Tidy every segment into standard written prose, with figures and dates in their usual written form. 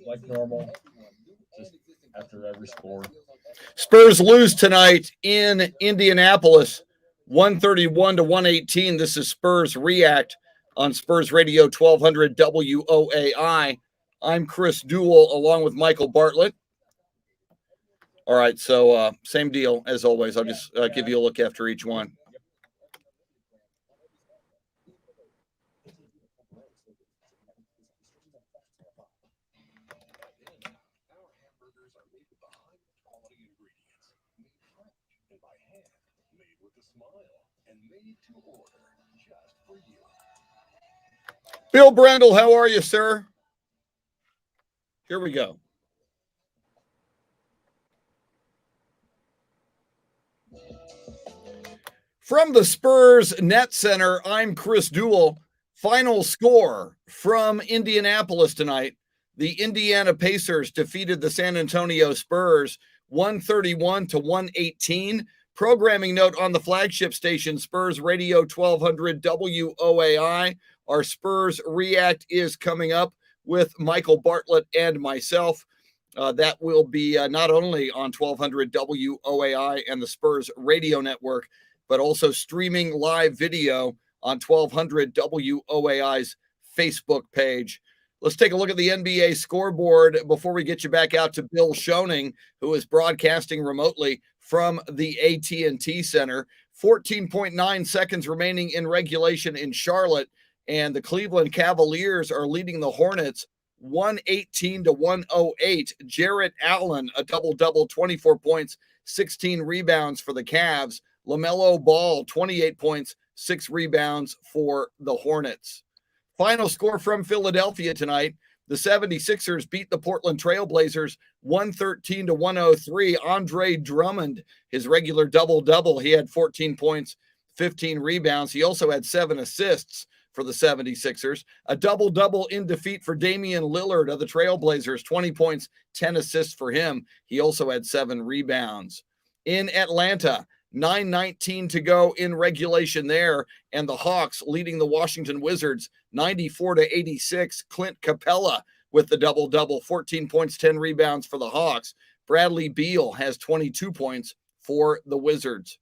like normal, just after every score. Spurs lose tonight in Indianapolis, 131-118. This is Spurs React on Spurs Radio 1200 WOAI. I'm Chris Duel along with Michael Bartlett. All right, so same deal as always. I'll just give you a look after each one. Bill Brendel, how are you, sir? Here we go. From the Spurs Net Center, I'm Chris Duel. Final score from Indianapolis tonight. The Indiana Pacers defeated the San Antonio Spurs 131-118. Programming note on the flagship station, Spurs Radio 1200 WOAI. Our Spurs React is coming up with Michael Bartlett and myself. That will be not only on 1200 WOAI and the Spurs Radio Network, but also streaming live video on 1200 WOAI's Facebook page. Let's take a look at the NBA scoreboard before we get you back out to Bill Schoening, who is broadcasting remotely from the AT&T Center. 14.9 seconds remaining in regulation in Charlotte, and the Cleveland Cavaliers are leading the Hornets 118-108. Jarrett Allen, a double-double, 24 points, 16 rebounds for the Cavs. LaMelo Ball, 28 points, 6 rebounds for the Hornets. Final score from Philadelphia tonight. The 76ers beat the Portland Trailblazers 113-103. Andre Drummond, his regular double-double. He had 14 points, 15 rebounds. He also had 7 assists for the 76ers. A double-double in defeat for Damian Lillard of the Trailblazers, 20 points, 10 assists for him. He also had 7 rebounds. In Atlanta, 9:19 to go in regulation there, and the Hawks leading the Washington Wizards 94-86. Clint Capella with the double-double, 14 points, 10 rebounds for the Hawks. Bradley Beal has 22 points for the Wizards.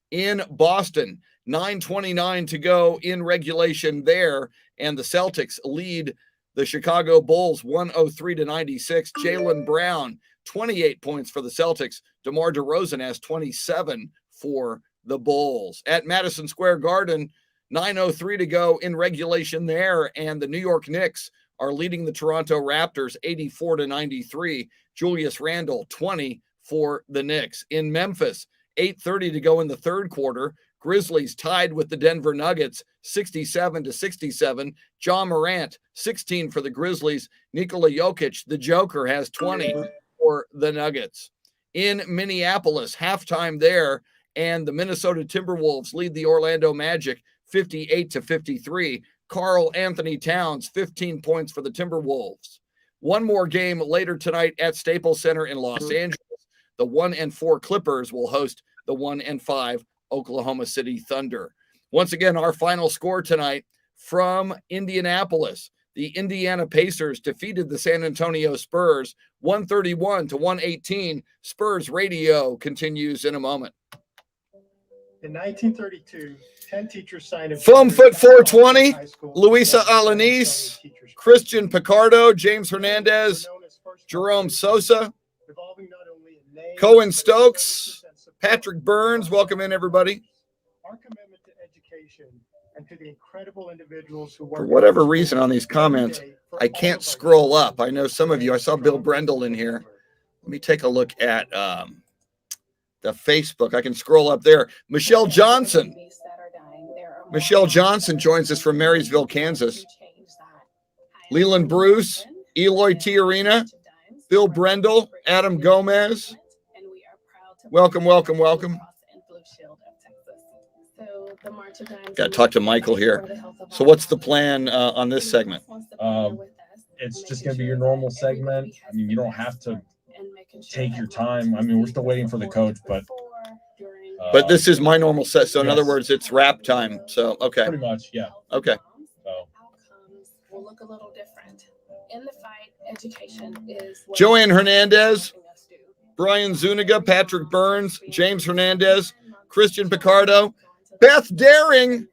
In Boston, 9:29 to go in regulation there, and the Celtics lead the Chicago Bulls 103-96. Jaylen Brown, 28 points for the Celtics. DeMar DeRozan has 27 for the Bulls. At Madison Square Garden, 9:03 to go in regulation there, and the New York Knicks are leading the Toronto Raptors 84-93. Julius Randle, 20 for the Knicks. In Memphis, 8:30 to go in the third quarter. Grizzlies tied with the Denver Nuggets 67-67. Ja Morant, 16 for the Grizzlies. Nikola Jokic, the Joker, has 20 for the Nuggets. In Minneapolis, halftime there, and the Minnesota Timberwolves lead the Orlando Magic 58-53. Karl Anthony Towns, 15 points for the Timberwolves. One more game later tonight at Staples Center in Los Angeles. The 1-4 Clippers will host the 1-5 Oklahoma City Thunder. Once again, our final score tonight from Indianapolis. The Indiana Pacers defeated the San Antonio Spurs 131-118. Spurs Radio continues in a moment. In 1932, 10 teachers signed a Foamfoot 420, Luisa Alanis, Christian Picardo, James Hernandez, Jerome Sosa, Cohen Stokes, Patrick Burns. Welcome in, everybody. Our commitment to education and to the incredible individuals who work. For whatever reason on these comments, I can't scroll up. I know some of you, I saw Bill Brendel in here. Let me take a look at the Facebook. I can scroll up there. Michelle Johnson. Michelle Johnson joins us from Marysville, Kansas. Leland Bruce, Eloy Tiarina, Bill Brendel, Adam Gomez. Welcome, welcome, welcome. Got to talk to Michael here. So what's the plan on this segment? It's just going to be your normal segment. I mean, you don't have to take your time. I mean, we're still waiting for the coach, but this is my normal set. So in other words, it's wrap time. So, okay. Pretty much, yeah. Okay. So Will look a little different in the fight, education is what Joanne Hernandez, Brian Zuniga, Patrick Burns, James Hernandez, Christian Picardo, Beth Daring.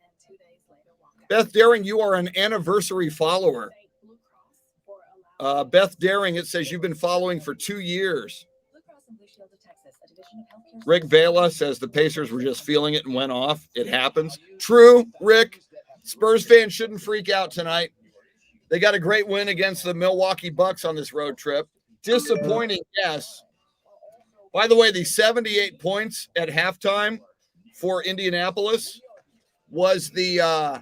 Beth Daring, you are an anniversary follower. Beth Daring, it says you've been following for 2 years. Rick Vela says the Pacers were just feeling it and went off. It happens. True, Rick. Spurs fans shouldn't freak out tonight. They got a great win against the Milwaukee Bucks on this road trip. Disappointing, yes. By the way, the 78 points at halftime for Indianapolis was the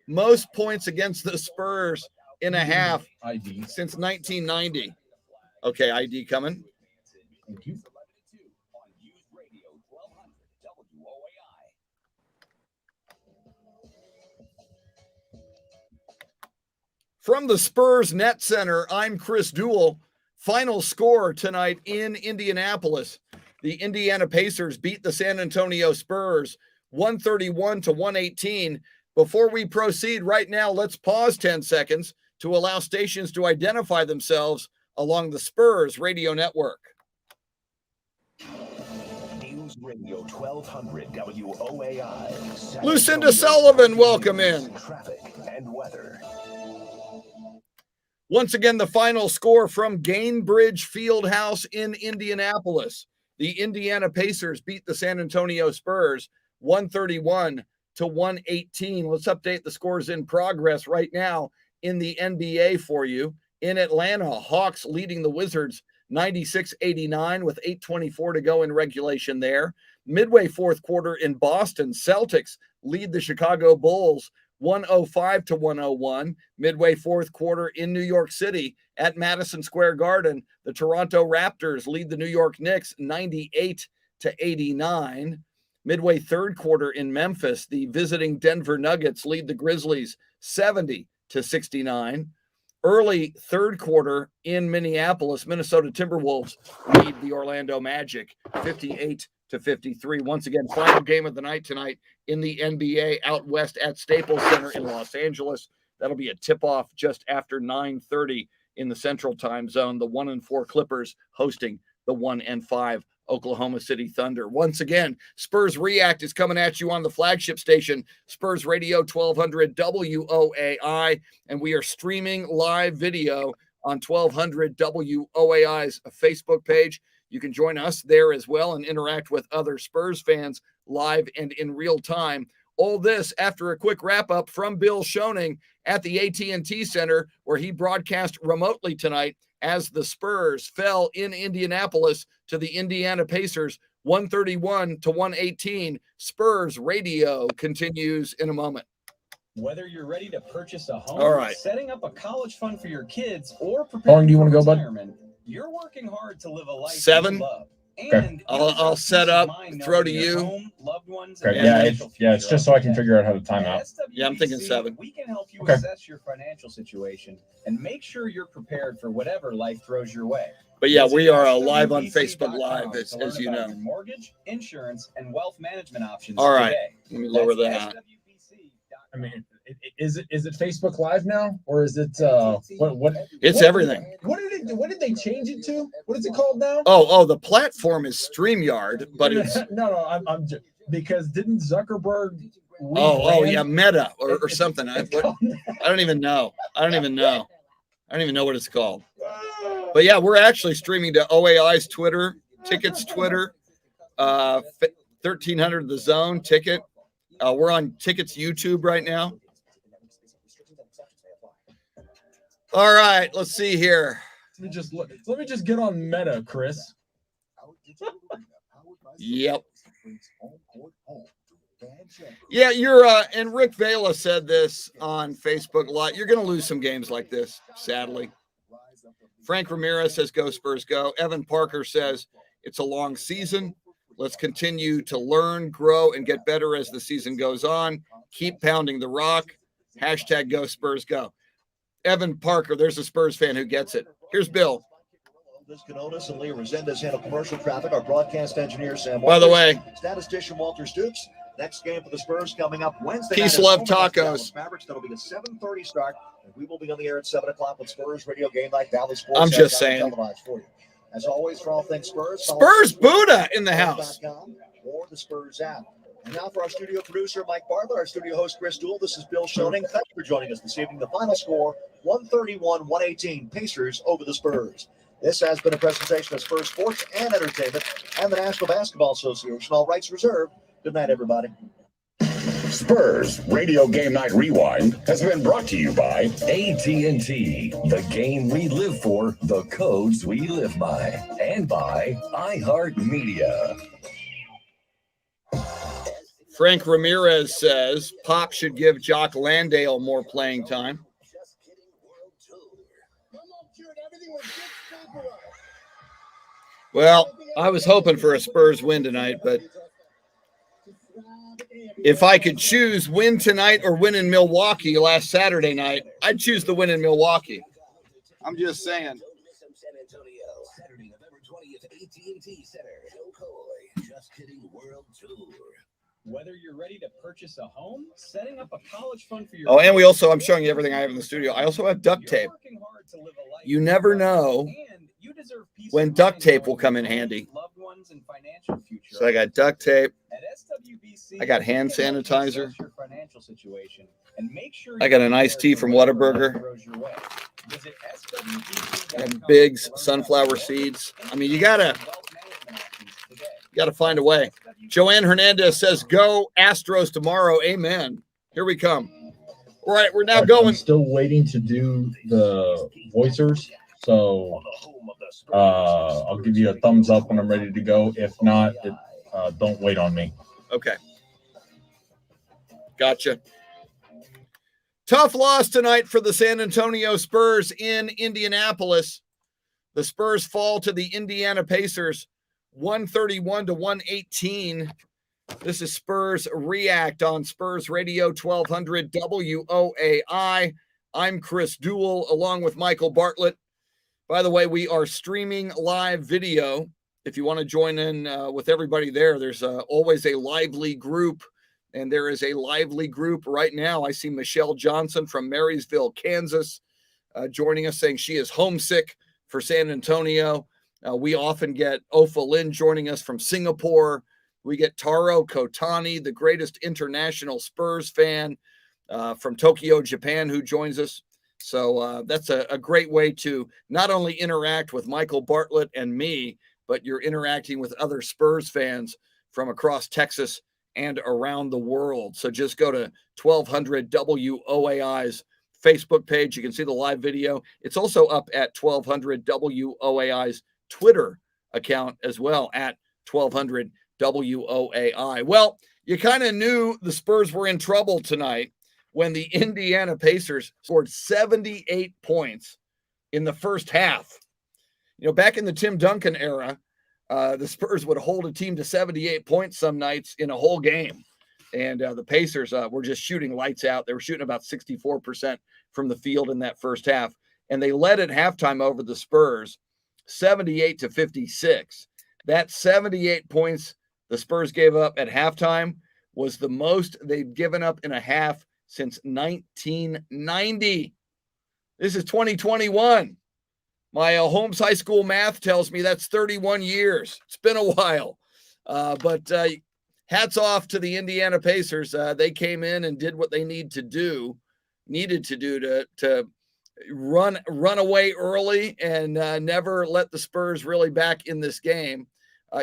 most points against the Spurs in a half since 1990. Okay, ID coming. Thank you. From the Spurs Net Center, I'm Chris Duel. Final score tonight in Indianapolis. The Indiana Pacers beat the San Antonio Spurs 131-118. Before we proceed right now, let's pause 10 seconds to allow stations to identify themselves along the Spurs radio network. News Radio 1200 WOAI. Lucinda Sullivan, welcome in. Traffic and weather. Once again, the final score from Gainbridge Fieldhouse in Indianapolis. The Indiana Pacers beat the San Antonio Spurs 131-118. Let's update the scores in progress right now in the NBA for you. In Atlanta, Hawks leading the Wizards 96-89 with 8:24 to go in regulation there. Midway fourth quarter in Boston, Celtics lead the Chicago Bulls 105-101. Midway fourth quarter in New York City at Madison Square Garden, the Toronto Raptors lead the New York Knicks 98-89. Midway third quarter in Memphis, the visiting Denver Nuggets lead the Grizzlies 70-69. Early third quarter in Minneapolis, Minnesota Timberwolves lead the Orlando Magic 58-53. Once again, final game of the night tonight in the NBA out west at Staples Center in Los Angeles. That'll be a tip-off just after 9:30 in the Central Time Zone. The 1-4 Clippers hosting the 1-5 Oklahoma City Thunder. Once again, Spurs React is coming at you on the flagship station, Spurs Radio 1200 WOAI, and we are streaming live video on 1200 WOAI's Facebook page. You can join us there as well and interact with other Spurs fans live and in real time. All this after a quick wrap-up from Bill Schoening at the AT&T Center, where he broadcast remotely tonight as the Spurs fell in Indianapolis to the Indiana Pacers 131-118. Spurs Radio continues in a moment. Whether you're ready to purchase a home, All right, setting up a college fund for your kids, or How long preparing do you for want to go, bud? retirement, you're working hard to live a life 7. you love. Okay. And I'll set up, throw to you. Home, loved ones, Okay, and yeah, financial it's just so I can figure out how to time out. At Yeah, I'm thinking SWBC, 7. We can help you Okay. assess your financial situation and make sure you're prepared for whatever life throws your way. But yeah, Visit we are live on SWBC.com Facebook Live, to learn as you about know. your mortgage, insurance, and wealth management options. All right, today. let me lower That's that. SWBC.com. I mean, is it Facebook Live now, or is it what? It's what- everything. What did they change it to? What is it called now? Oh, the platform is StreamYard, but it's no, I'm just, because didn't Zuckerberg? yeah, Meta or something. I don't even know. I don't even know what it's called. But yeah, we're actually streaming to OAI's Twitter, Tickets Twitter, 1300 The Zone Ticket. We're on Tickets YouTube right now. All right, let's see here. Let me just get on Meta, Chris. Yep. Yeah, you're and Rick Vela said this on Facebook a lot. You're going to lose some games like this, sadly. Frank Ramirez says, "Go Spurs, go." Evan Parker says, "It's a long season. Let's continue to learn, grow, and get better as the season goes on. Keep pounding the rock. Hashtag Go Spurs, go." Evan Parker, there's a Spurs fan who gets it. Here's Bill. Liz Canonis and Leah Resendez handle commercial traffic. Our broadcast engineer, Sam By the Walters. way, Statistician Walter Stoops. Next game for the Spurs coming up Wednesday. Peace, night love, at home against tacos. Dallas Mavericks. That'll be a 7:30 start. And we will be on the air at 7 o'clock with Spurs Radio Game Night. Valley Sports. I'm just saying. Televised for you. As always, for all things Spurs. Spurs Buddha in the house. Or the Spurs app. And now for our studio producer, Mike Bartlett, our studio host, Chris Duel. This is Bill Schoening. Thanks for joining us this evening. The final score, 131-118, Pacers over the Spurs. This has been a presentation of Spurs Sports and Entertainment and the National Basketball Association. All rights reserved. Good night, everybody. Spurs Radio Game Night Rewind has been brought to you by AT&T, the game we live for, the codes we live by, and by iHeartMedia. Frank Ramirez says Pop should give Jock Landale more playing time. Well, I was hoping for a Spurs win tonight, but if I could choose win tonight or win in Milwaukee last Saturday night, I'd choose the win in Milwaukee. I'm just saying. Saturday, November 20th, AT&T Center. Just Kidding World Tour. Whether you're ready to purchase a home, setting up a college fund for your Oh, and we also, I'm showing you everything I have in the studio. I also have duct tape. You never know when duct tape will come in handy. So I got duct tape. I got hand sanitizer. I got an iced tea from Whataburger. And Biggs sunflower seeds. I mean, you gotta find a way. Joanne Hernandez says, "Go Astros tomorrow." Amen. Here we come. All right, we're now going. I'm still waiting to do the voicers, so I'll give you a thumbs up when I'm ready to go. If not, don't wait on me. Okay. Gotcha. Tough loss tonight for the San Antonio Spurs in Indianapolis. The Spurs fall to the Indiana Pacers 131-118. This is Spurs React on Spurs Radio 1200 WOAI. I'm Chris Duel along with Michael Bartlett. By the way, we are streaming live video. If you want to join in with everybody there, there's always a lively group, and there is a lively group right now. I see Michelle Johnson from Marysville, Kansas, joining us saying she is homesick for San Antonio. We often get Ofa Lin joining us from Singapore. We get Taro Kotani, the greatest international Spurs fan from Tokyo, Japan, who joins us. So that's a great way to not only interact with Michael Bartlett and me, but you're interacting with other Spurs fans from across Texas and around the world. So just go to 1200 WOAI's Facebook page. You can see the live video. It's also up at 1200 WOAI's Twitter account as well at 1200 WOAI. Well, you kind of knew the Spurs were in trouble tonight when the Indiana Pacers scored 78 points in the first half. You know, back in the Tim Duncan era, the Spurs would hold a team to 78 points some nights in a whole game. And the Pacers were just shooting lights out. They were shooting about 64% from the field in that first half. And they led at halftime over the Spurs 78-56. That 78 points the Spurs gave up at halftime was the most they'd given up in a half since 1990. This is 2021. My Holmes High School math tells me that's 31 years. It's been a while. But hats off to the Indiana Pacers. They came in and did what they needed to do to run away early and never let the Spurs really back in this game.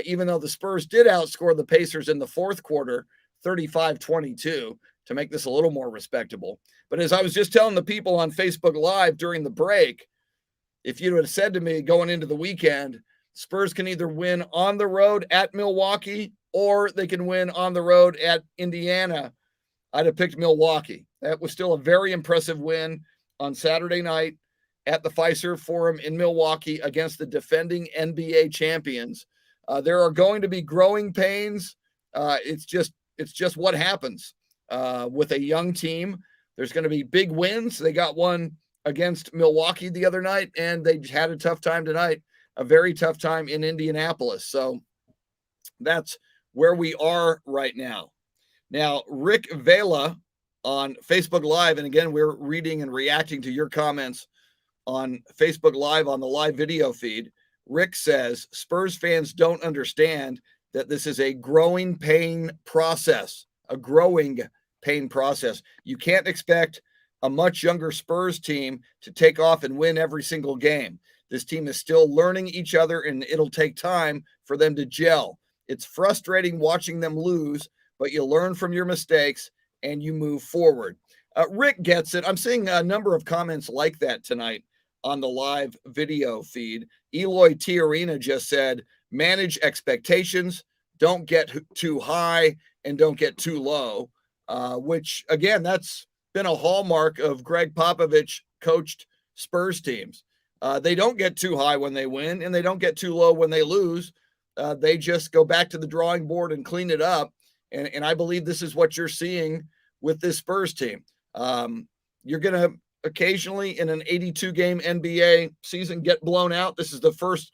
Even though the Spurs did outscore the Pacers in the fourth quarter, 35-22, to make this a little more respectable. But as I was just telling the people on Facebook Live during the break, if you had said to me going into the weekend, Spurs can either win on the road at Milwaukee or they can win on the road at Indiana, I'd have picked Milwaukee. That was still a very impressive win on Saturday night at the Fiserv Forum in Milwaukee against the defending NBA champions. There are going to be growing pains. It's just what happens with a young team. There's going to be big wins. They got one against Milwaukee the other night, and they had a tough time tonight, a very tough time in Indianapolis. So that's where we are right now. Now, Rick Vela on Facebook Live, and again, we're reading and reacting to your comments on Facebook Live on the live video feed. Rick says, Spurs fans don't understand that this is a growing pain process, a growing pain process. You can't expect a much younger Spurs team to take off and win every single game. This team is still learning each other, and it'll take time for them to gel. It's frustrating watching them lose, but you learn from your mistakes and you move forward. Rick gets it. I'm seeing a number of comments like that tonight on the live video feed. Eloy Tiarina just said, manage expectations, don't get too high and don't get too low, which, again, that's been a hallmark of Greg Popovich coached Spurs teams. They don't get too high when they win, and they don't get too low when they lose. They just go back to the drawing board and clean it up. And I believe this is what you're seeing with this Spurs team. You're going to occasionally in an 82-game NBA season get blown out. This is the first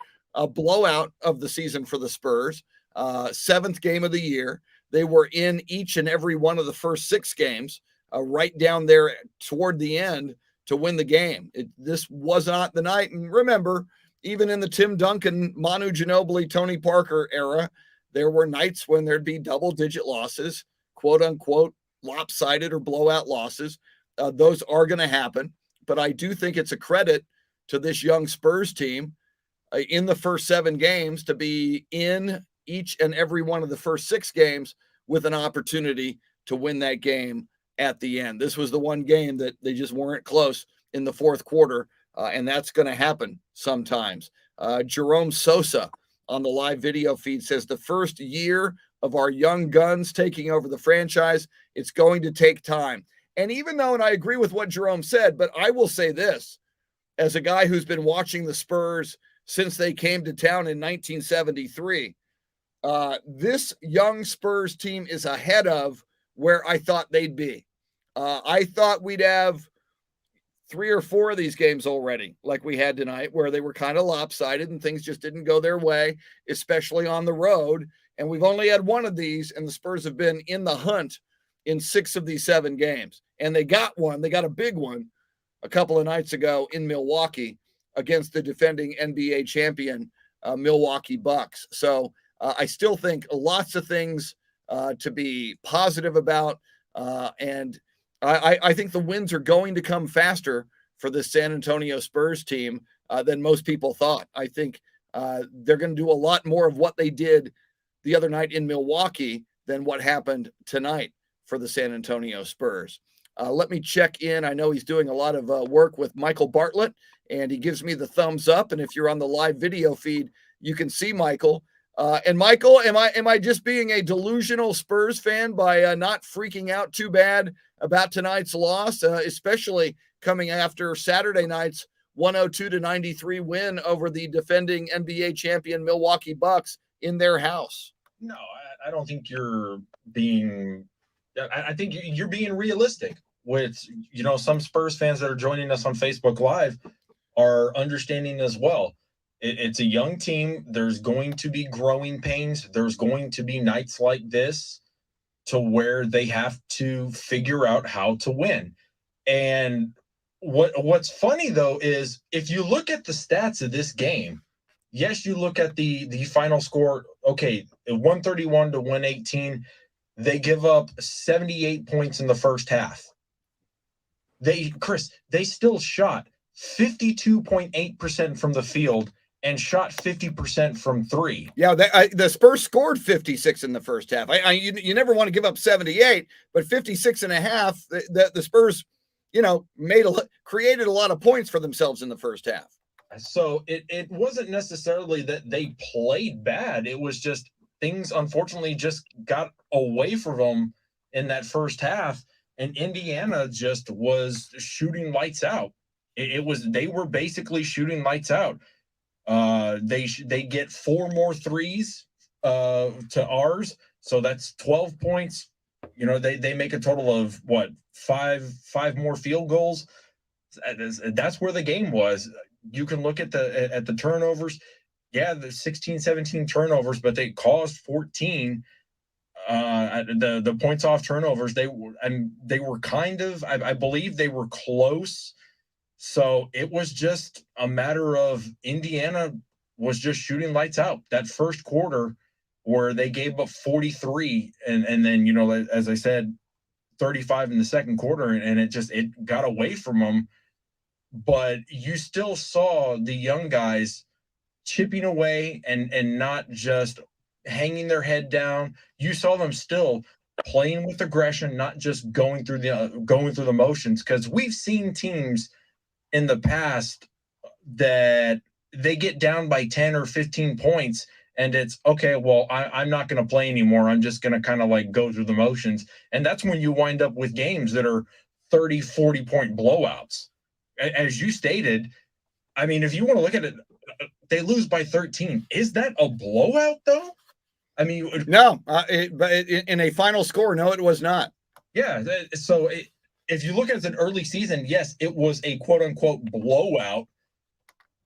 blowout of the season for the Spurs, 7th game of the year. They were in each and every one of the first 6 games, right down there toward the end to win the game. This was not the night. And remember, even in the Tim Duncan, Manu Ginobili, Tony Parker era, there were nights when there'd be double-digit losses, quote-unquote, lopsided or blowout losses. Those are going to happen. But I do think it's a credit to this young Spurs team in the first 7 games to be in each and every one of the first 6 games with an opportunity to win that game at the end. This was the one game that they just weren't close in the fourth quarter, and that's going to happen sometimes. Jerome Sosa on the live video feed says, the first year of our young guns taking over the franchise, it's going to take time. And even though, and I agree with what Jerome said, but I will say this, as a guy who's been watching the Spurs since they came to town in 1973, this young Spurs team is ahead of where I thought they'd be. I thought we'd have 3 or 4 of these games already, like we had tonight, where they were kind of lopsided and things just didn't go their way, especially on the road. And we've only had 1 of these, and the Spurs have been in the hunt in 6 of these 7 games. And they got one. They got a big one a couple of nights ago in Milwaukee against the defending NBA champion Milwaukee Bucks. So I still think lots of things to be positive about. And I think the wins are going to come faster for the San Antonio Spurs team than most people thought. I think they're going to do a lot more of what they did the other night in Milwaukee than what happened tonight for the San Antonio Spurs. Let me check in. I know he's doing a lot of work with Michael Bartlett, and he gives me the thumbs up. And if you're on the live video feed, you can see Michael. And Michael, am I just being a delusional Spurs fan by not freaking out too bad about tonight's loss, especially coming after Saturday night's 102-93 win over the defending NBA champion Milwaukee Bucks in their house? No, I don't think you're being. I think you're being realistic. With some Spurs fans that are joining us on Facebook Live are understanding as well. It's a young team. There's going to be growing pains. There's going to be nights like this to where they have to figure out how to win. And what's funny, though, is if you look at the stats of this game, yes, you look at the final score, okay, 131-118, they give up 78 points in the first half. They still shot 52.8% from the field and shot 50% from 3. Yeah, the Spurs scored 56 in the first half. You never want to give up 78, but 56 and a half, the Spurs, created a lot of points for themselves in the first half. So it wasn't necessarily that they played bad. It was just things, unfortunately, just got away from them in that first half, and Indiana just was shooting lights out. They were basically shooting lights out. They get 4 more threes to ours, so that's 12 points. They make a total of five more field goals. That's where the game was. You can look at the turnovers. Yeah, the 16, 17 turnovers, but they caused 14. The points off turnovers, they were kind of, I believe they were close. So it was just a matter of Indiana was just shooting lights out. That first quarter where they gave up 43 and then, as I said, 35 in the second quarter, and it got away from them. But you still saw the young guys chipping away and not just hanging their head down. You saw them still playing with aggression, not just going through the motions, because we've seen teams in the past that they get down by 10 or 15 points and it's okay, well, I'm not going to play anymore. I'm just going to kind of like go through the motions. And that's when you wind up with games that are 30, 40 point blowouts. As you stated, I mean, if you want to look at it, they lose by 13. Is that a blowout though? I mean, no, but in a final score, no, it was not. Yeah. So if you look at an early season, yes, it was a quote unquote blowout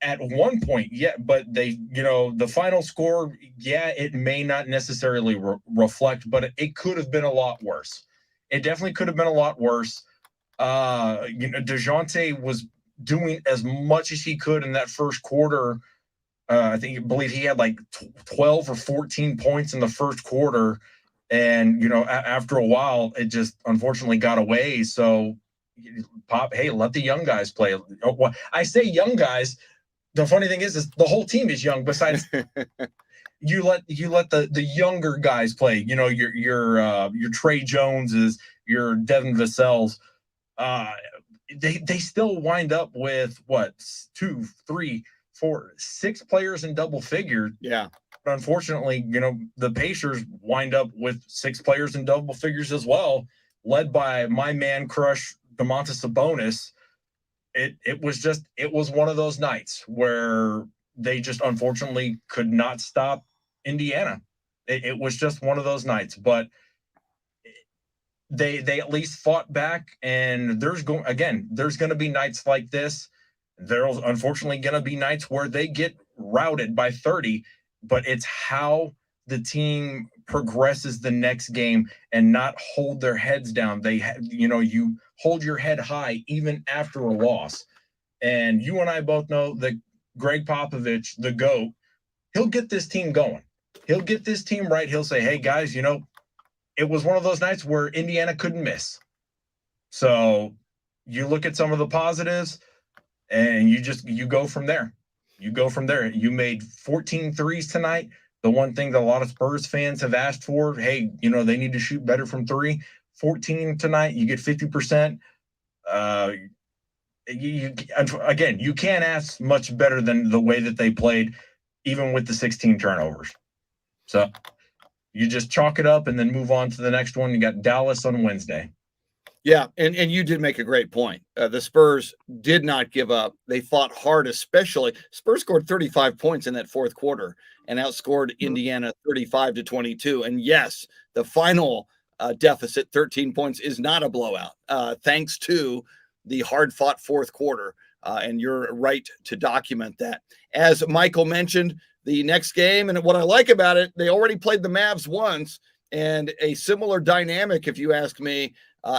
at one point. Yeah. But they, the final score, yeah, it may not necessarily reflect, but it could have been a lot worse. It definitely could have been a lot worse. DeJounte was doing as much as he could in that first quarter. I believe he had like 12 or 14 points in the first quarter. And, after a while, it just unfortunately got away. So, hey, let the young guys play. I say young guys. The funny thing is the whole team is young. Besides, you let the younger guys play. Your Trey Joneses, your Devin Vassell's. They still wind up with 2, 3, 4, 6 players in double figures. Yeah. But unfortunately, the Pacers wind up with 6 players in double figures as well, led by my man crush Domantas Sabonis. It was one of those nights where they just unfortunately could not stop Indiana. It was just one of those nights, but they at least fought back, and there's going to be nights like this. There's unfortunately going to be nights where they get routed by 30, but it's how the team progresses the next game and not hold their heads down. You hold your head high even after a loss. And you and I both know that Greg Popovich, the GOAT, he'll get this team going. He'll get this team right. He'll say, hey, guys, it was one of those nights where Indiana couldn't miss. So you look at some of the positives and you go from there. You made 14 threes tonight. The one thing that a lot of Spurs fans have asked for, hey, they need to shoot better from 3. 14 tonight, you get 50%. You can't ask much better than the way that they played, even with the 16 turnovers. So you just chalk it up and then move on to the next one. You got Dallas on Wednesday. Yeah, and you did make a great point. The Spurs did not give up. They fought hard, especially. Spurs scored 35 points in that fourth quarter and outscored Indiana 35-22. And yes, the final deficit, 13 points, is not a blowout, thanks to the hard-fought fourth quarter. And you're right to document that. As Michael mentioned, the next game, and what I like about it, they already played the Mavs once, and a similar dynamic, if you ask me,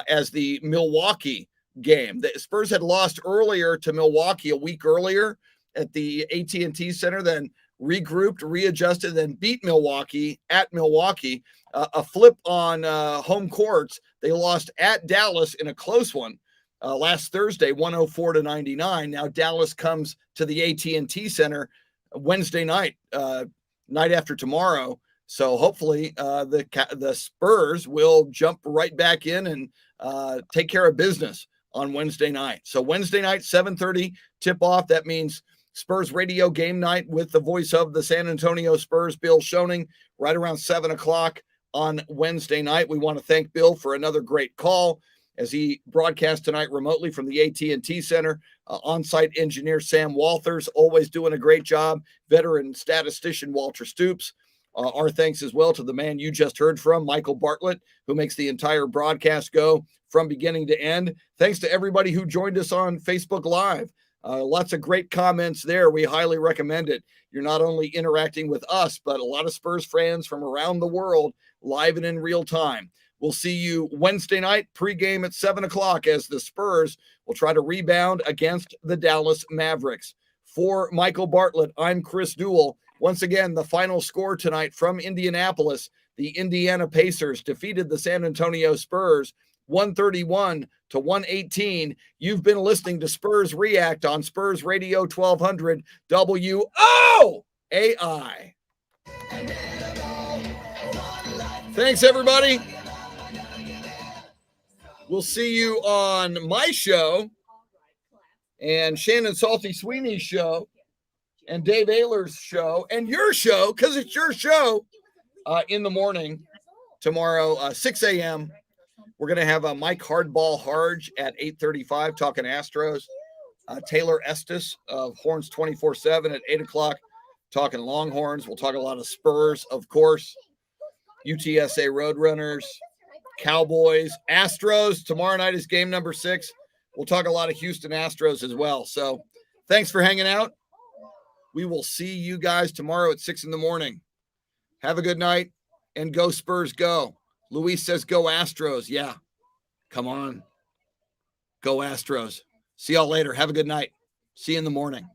as the Milwaukee game. The Spurs had lost earlier to Milwaukee a week earlier at the AT&T Center, then regrouped, readjusted, then beat Milwaukee at Milwaukee. A flip on home courts. They lost at Dallas in a close one last Thursday, 104-99. Now Dallas comes to the AT&T Center Wednesday night, night after tomorrow. So hopefully the Spurs will jump right back in and take care of business on Wednesday night. So Wednesday night, 7:30 tip-off. That means Spurs radio game night with the voice of the San Antonio Spurs, Bill Schoening, right around 7 o'clock on Wednesday night. We want to thank Bill for another great call as he broadcast tonight remotely from the AT&T Center. On-site engineer Sam Walters, always doing a great job. Veteran statistician Walter Stoops. Our thanks as well to the man you just heard from, Michael Bartlett, who makes the entire broadcast go from beginning to end. Thanks to everybody who joined us on Facebook Live. Lots of great comments there. We highly recommend it. You're not only interacting with us, but a lot of Spurs fans from around the world live and in real time. We'll see you Wednesday night pregame at 7 o'clock as the Spurs will try to rebound against the Dallas Mavericks. For Michael Bartlett, I'm Chris Duel. Once again, the final score tonight from Indianapolis, the Indiana Pacers defeated the San Antonio Spurs 131-118. You've been listening to Spurs React on Spurs Radio 1200 WOAI. Thanks, everybody. We'll see you on my show and Shannon Salty Sweeney's show and Dave Ayler's show and your show, because it's your show, in the morning tomorrow, 6 a.m. We're going to have Mike Hardball Harge at 8:35 talking Astros. Taylor Estes of Horns 24/7 at 8 o'clock talking Longhorns. We'll talk a lot of Spurs, of course. UTSA Roadrunners, Cowboys, Astros. Tomorrow night is game number 6. We'll talk a lot of Houston Astros as well. So thanks for hanging out. We will see you guys tomorrow at 6 in the morning. Have a good night and go Spurs go. Luis says go Astros. Yeah, come on. Go Astros. See y'all later. Have a good night. See you in the morning.